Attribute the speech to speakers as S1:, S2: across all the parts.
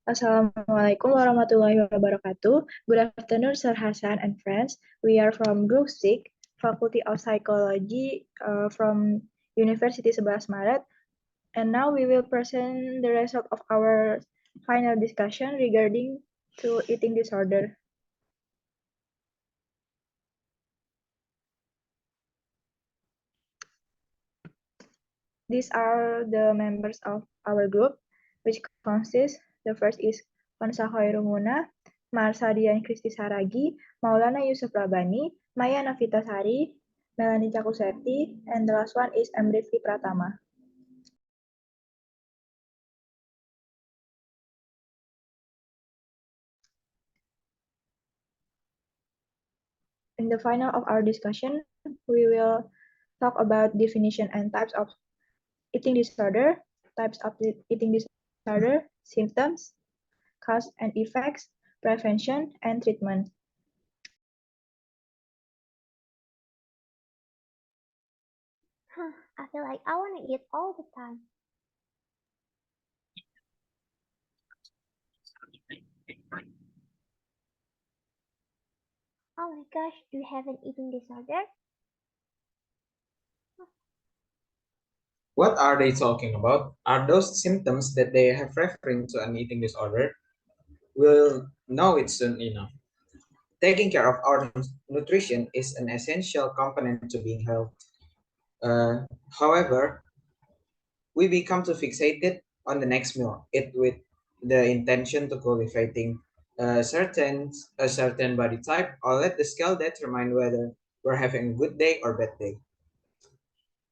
S1: Assalamualaikum warahmatullahi wabarakatuh. Good afternoon, Sir Hassan and friends. We are from Group Psych, Faculty of Psychology from University 11 Maret. And now we will present the result of our final discussion regarding to eating disorder. These are the members of our group, which consists, the first is Vansa Khairumuna, Marsadian Kristi Saragi, Maulana Yusuf Rabani, Maya Navita Sari, Melanie Cakuseti, and the last one is Emriti Pratama. In the final of our discussion, we will talk about definition and types of eating disorder, types of eating disorder, symptoms, cause and effects, prevention, and treatment.
S2: I feel like I want to eat all the time. Oh my gosh, do you have an eating disorder?
S3: What are they talking about? Are those symptoms that they have referring to an eating disorder? We'll know it soon enough. Taking care of our nutrition is an essential component to being healthy. However, we become too fixated on the next meal, it with the intention to cultivating a certain body type, or let the scale determine whether we're having a good day or bad day.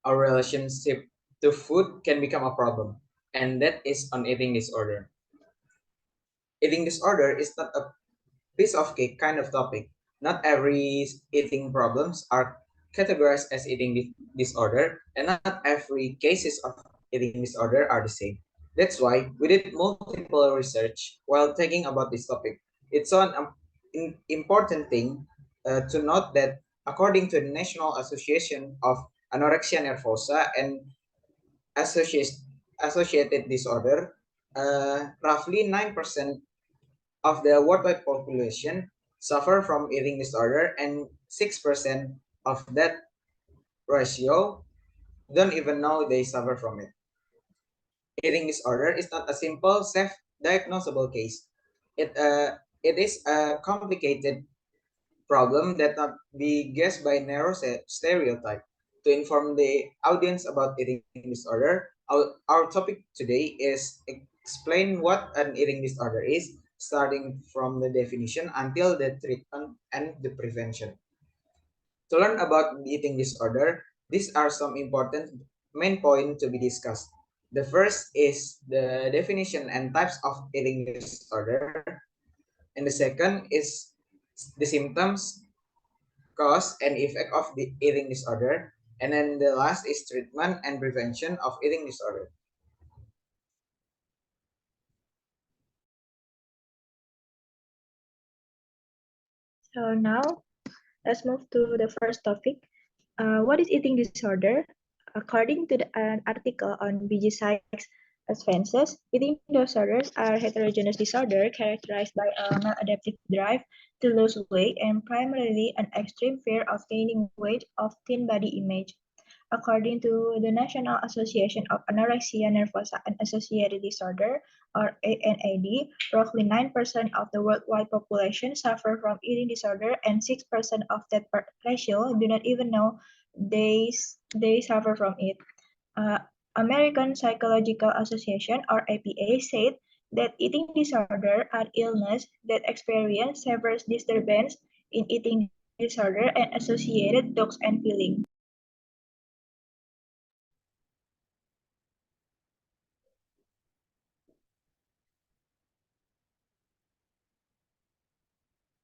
S3: Our relationship to food can become a problem, and that is on eating disorder. Eating disorder is not a piece of cake kind of topic. Not every eating problems are categorized as eating disorder, and not every cases of eating disorder are the same. That's why we did multiple research while thinking about this topic. It's an important thing to note that according to the National Association of Anorexia Nervosa and associated associated disorder, roughly 9% of the worldwide population suffer from eating disorder, and 6% of that ratio don't even know they suffer from it. Eating disorder is not a simple self-diagnosable case. It is a complicated problem that not be guessed by narrow stereotype. To inform the audience about eating disorder, our topic today is explain what an eating disorder is, starting from the definition until the treatment and the prevention. To learn about eating disorder, these are some important main points to be discussed. The first is the definition and types of eating disorder, and the second is the symptoms, cause, and effect of the eating disorder. And then the last is treatment and prevention of eating disorder.
S1: So now, let's move to the first topic. What is eating disorder? According to an article on BG Psych's Advances, eating disorders are heterogeneous disorders characterized by a maladaptive drive to lose weight and primarily an extreme fear of gaining weight of thin body image. According to the National Association of Anorexia Nervosa and Associated Disorder, or ANAD, roughly 9% of the worldwide population suffer from eating disorder, and 6% of that ratio do not even know they suffer from it. Uh, American Psychological Association, or APA, said that eating disorder are illness that experience severe disturbance in eating disorder and associated thoughts and feelings.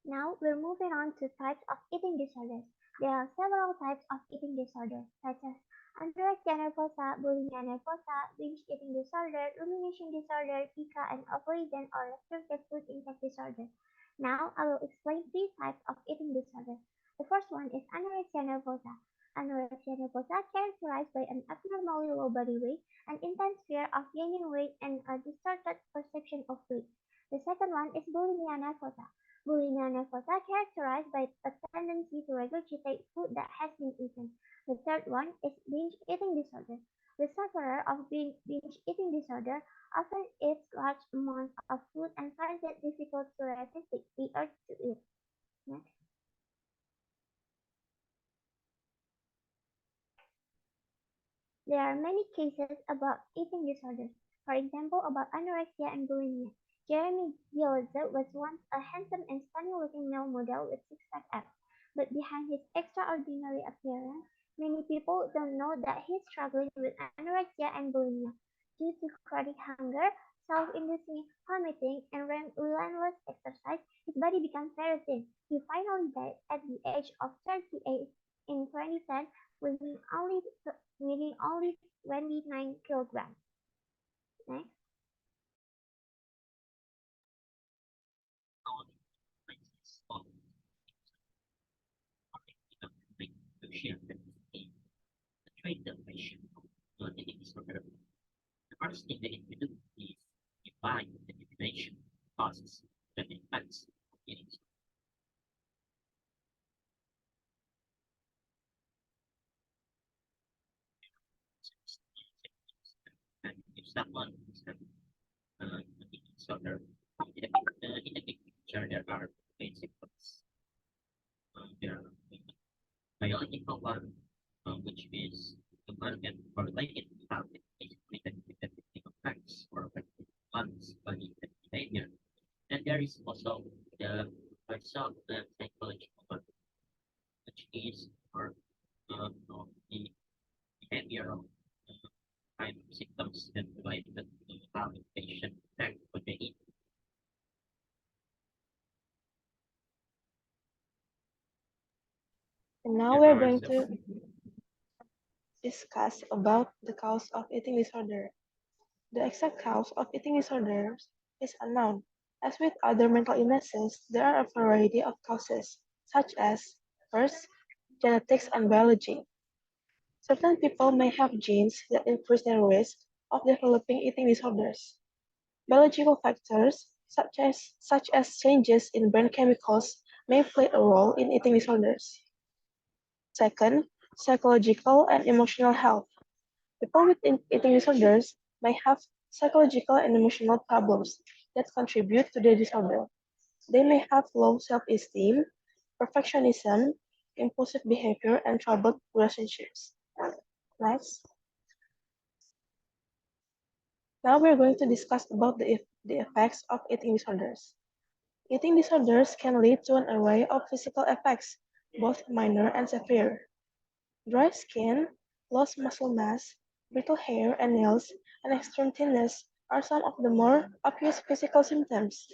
S2: Now we're moving on to types of eating disorders. There are several types of eating disorders, such as anorexia nervosa, bulimia nervosa, binge eating disorder, rumination disorder, pica, and avoidant or restricted food intake disorder. Now I will explain three types of eating disorders. The first one is anorexia nervosa. Anorexia nervosa characterized by an abnormally low body weight, an intense fear of gaining weight, and a distorted perception of weight. one is bulimia nervosa. Bulimia nervosa characterized by a tendency to regurgitate food that has been eaten. The third one is binge eating disorder. The sufferer of binge eating disorder often eats large amounts of food and finds it difficult to resist the urge to eat. Next. There are many cases about eating disorders. For example, about anorexia and bulimia. Jeremy Gilza was once a handsome and stunning-looking male model with six-pack abs. But behind his extraordinary appearance, many people don't know that he's struggling with anorexia and bulimia. Due to chronic hunger, self-inducing vomiting, and relentless exercise, his body becomes very thin. He finally died at the age of 38 in 2010, weighing only 29 kilograms. Next.
S4: The first thing they need to do is define the definition, causes, and impacts of eating. And if someone is having an eating disorder, in the big picture, there are main symptoms. There are biological one, which is the one that correlated without it, basically the effects or affecting one's body and behavior. And there is also the result the psychological one, which is for of the behavioral kind of symptoms and related to how the patient act when they eat.
S5: And now we're going to discuss about the cause of eating disorder. The exact cause of eating disorders is unknown. As with other mental illnesses, there are a variety of causes, such as, first, genetics and biology. Certain people may have genes that increase their risk of developing eating disorders. Biological factors, such as changes in brain chemicals, may play a role in eating disorders. Second, psychological and emotional health. People with eating disorders may have psychological and emotional problems that contribute to their disorder. They may have low self-esteem, perfectionism, impulsive behavior, and troubled relationships. Next. Now we're going to discuss about the effects of eating disorders. Eating disorders can lead to an array of physical effects, both minor and severe. Dry skin, lost muscle mass, brittle hair and nails, and extreme thinness are some of the more obvious physical symptoms.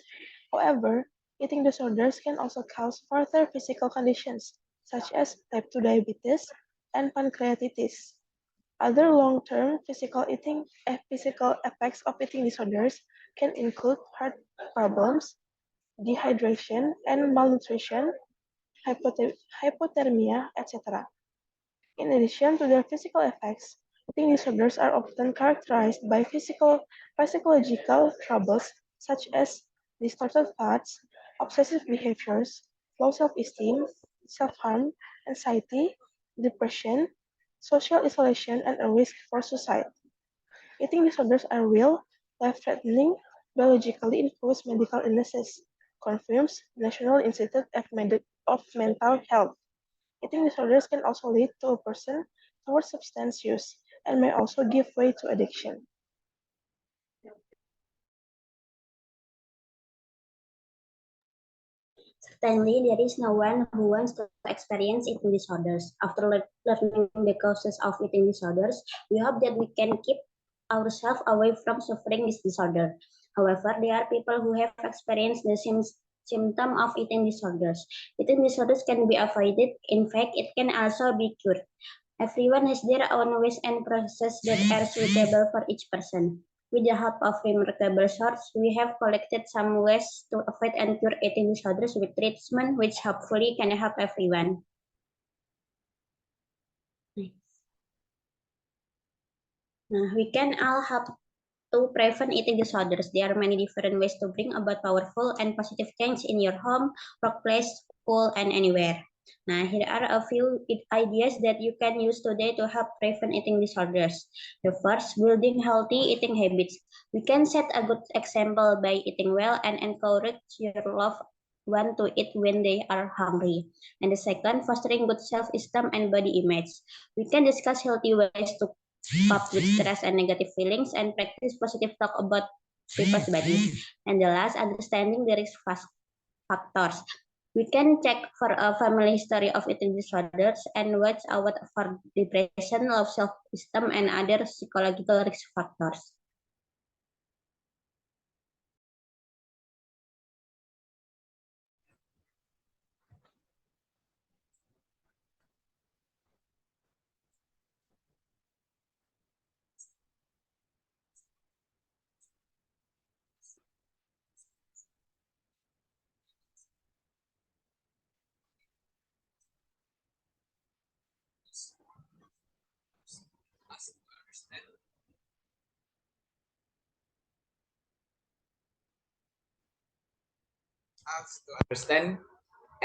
S5: However, eating disorders can also cause further physical conditions, such as type 2 diabetes and pancreatitis. Other long-term physical effects of eating disorders can include heart problems, dehydration and malnutrition, hypothermia, etc. In addition to their physical effects, eating disorders are often characterized by physiological troubles such as distorted thoughts, obsessive behaviors, low self-esteem, self-harm, anxiety, depression, social isolation, and a risk for suicide. Eating disorders are real, life-threatening, biologically influenced medical illnesses, confirms the National Institute of Mental Health. Eating disorders can also lead to a person towards substance use and may also give way to addiction.
S6: Certainly, there is no one who wants to experience eating disorders. After learning the causes of eating disorders, we hope that we can keep ourselves away from suffering this disorder. However, there are people who have experienced the symptom of eating disorders. Eating disorders can be avoided. In fact, it can also be cured. Everyone has their own ways and processes that are suitable for each person. With the help of remarkable sources, we have collected some ways to avoid and cure eating disorders with treatment, which hopefully can help everyone. We can all help to prevent eating disorders. There are many different ways to bring about powerful and positive change in your home, workplace, school, and anywhere. Now, here are a few ideas that you can use today to help prevent eating disorders. The first, building healthy eating habits. We can set a good example by eating well and encourage your loved one to eat when they are hungry. And the second, fostering good self-esteem and body image. We can discuss healthy ways to cope with stress and negative feelings and practice positive talk about people's body. And the last, understanding the risk factors. We can check for a family history of eating disorders and watch out for depression, low self-esteem, and other psychological risk factors.
S3: Us to understand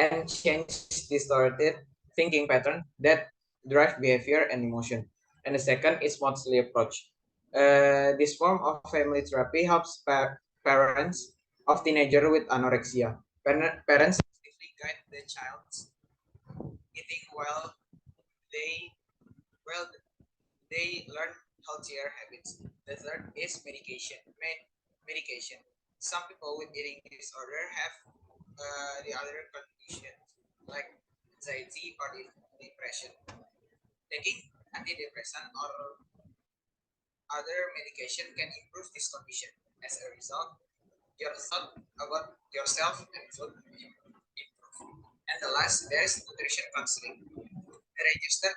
S3: and change distorted thinking pattern that drive behavior and emotion. And the second is mostly approach. This form of family therapy helps parents of teenager with anorexia. Parents actively guide the child's eating they while they learn healthier habits. The third is medication. Medication. Some people with eating disorder have the other conditions like anxiety or depression. Taking antidepressant or other medication can improve this condition. As a result, your thought about yourself and food improve. And the last, there is nutrition counseling. Register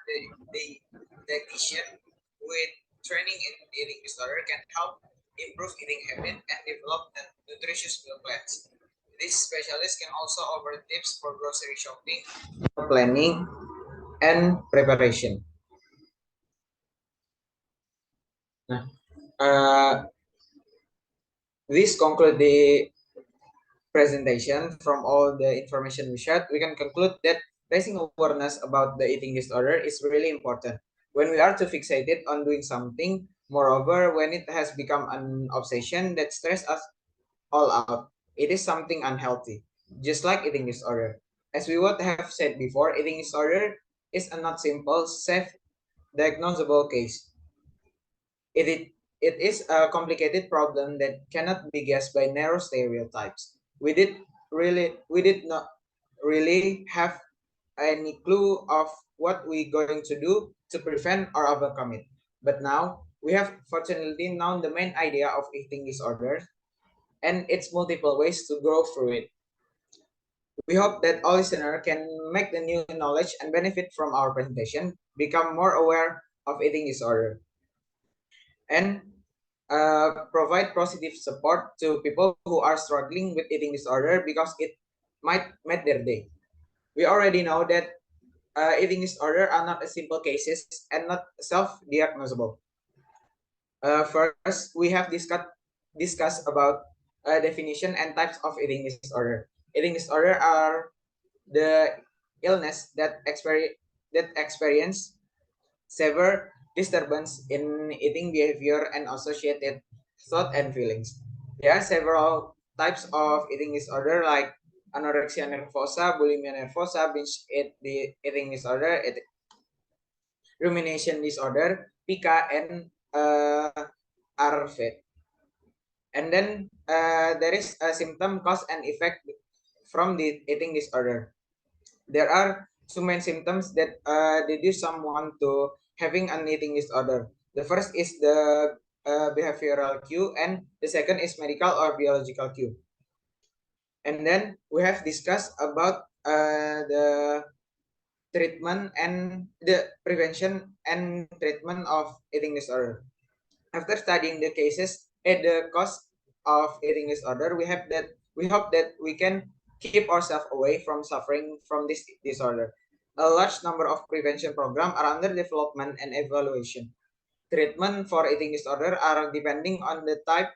S3: the dietitian with training in eating disorder can help improve eating habit and develop nutritious meal plans. This specialist can also offer tips for grocery shopping, planning, and preparation. Nah, this conclude the presentation. From all the information we shared, we can conclude that raising awareness about the eating disorder is really important. When we are too fixated on doing something, moreover, when it has become an obsession that stress us all out, it is something unhealthy, just like eating disorder. As we would have said before, eating disorder is a not simple, safe, diagnosable case. It, it is a complicated problem that cannot be guessed by narrow stereotypes. We did not really have any clue of what we're going to do to prevent or overcome it. But now we have fortunately known the main idea of eating disorder and its multiple ways to grow through it. We hope that all listeners can make the new knowledge and benefit from our presentation, become more aware of eating disorder, and provide positive support to people who are struggling with eating disorder because it might make their day. We already know that eating disorder are not a simple cases and not self-diagnosable. First, we have discussed about definition and types of eating disorder. Eating disorder are the illness that experience severe disturbance in eating behavior and associated thought and feelings. There are several types of eating disorder like anorexia nervosa, bulimia nervosa, eating disorder, rumination disorder, PICA, and RFID. And then there is a symptom, cause, and effect from the eating disorder. There are two main symptoms that deduce someone to having an eating disorder. The first is the behavioral cue, and the second is medical or biological cue. And then we have discussed about the treatment and the prevention and treatment of eating disorder. After studying the cases and the cause of eating disorder, we hope that we can keep ourselves away from suffering from this disorder. A large number of prevention programs are under development and evaluation. Treatment for eating disorder are depending on the type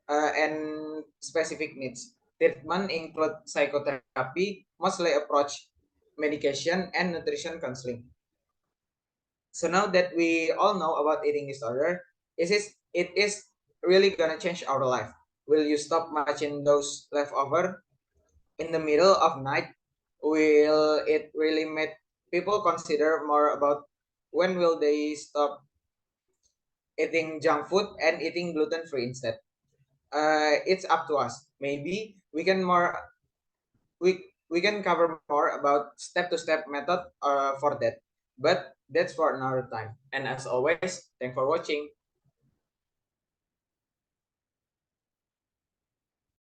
S3: and specific needs. Treatment include psychotherapy, mostly approach, medication, and nutrition counseling. So now that we all know about eating disorder, it is really gonna change our life. Will you stop matching those leftover in the middle of night? Will it really make people consider more about when will they stop eating junk food and eating gluten free instead? It's up to us. Maybe we can cover more about step to step method for that, but that's for another time. And as always, thanks for watching.